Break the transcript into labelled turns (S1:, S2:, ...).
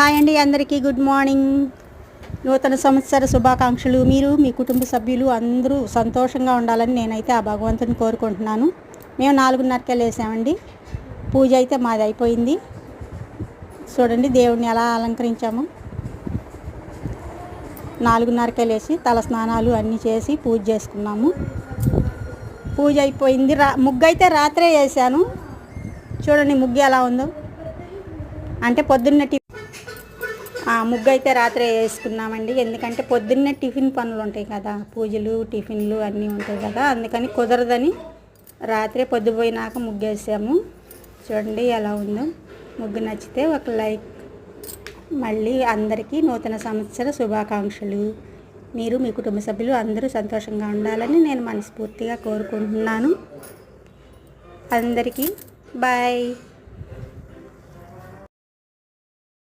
S1: Hi అండి, అందరికీ good morning. నూతన సంవత్సర శుభాకాంక్షలు. మీరు మీ కుటుంబ సభ్యులు అందరూ సంతోషంగా ఉండాలని నేనైతే ఆ భగవంతుని కోరుకుంటున్నాను. మేము 4:30కే లేసామండి. పూజ అయితే మాది అయిపోయింది. చూడండి దేవుడిని ఎలా అలంకరించాము. 4:30కే లేచి తల స్నానాలు అన్నీ చేసి పూజ చేసుకున్నాము. పూజ అయిపోయింది. ముగ్గు అయితే రాత్రే వేసాను. చూడండి ముగ్గు ఎలా ఉందో. అంటే పొద్దున్న ముగ్గు అయితే రాత్రే వేసుకున్నామండి. ఎందుకంటే పొద్దున్నే టిఫిన్ పనులు ఉంటాయి కదా, పూజలు టిఫిన్లు అన్నీ ఉంటాయి కదా, అందుకని కుదరదని రాత్రే పొద్దుపోయినాక ముగ్గు వేసాము. చూడండి ఎలా ఉందో. ముగ్గు నచ్చితే ఒక లైక్. మళ్ళీ అందరికీ నూతన సంవత్సర శుభాకాంక్షలు. మీరు మీ కుటుంబ సభ్యులు అందరూ సంతోషంగా ఉండాలని నేను మనస్ఫూర్తిగా కోరుకుంటున్నాను. అందరికీ బాయ్.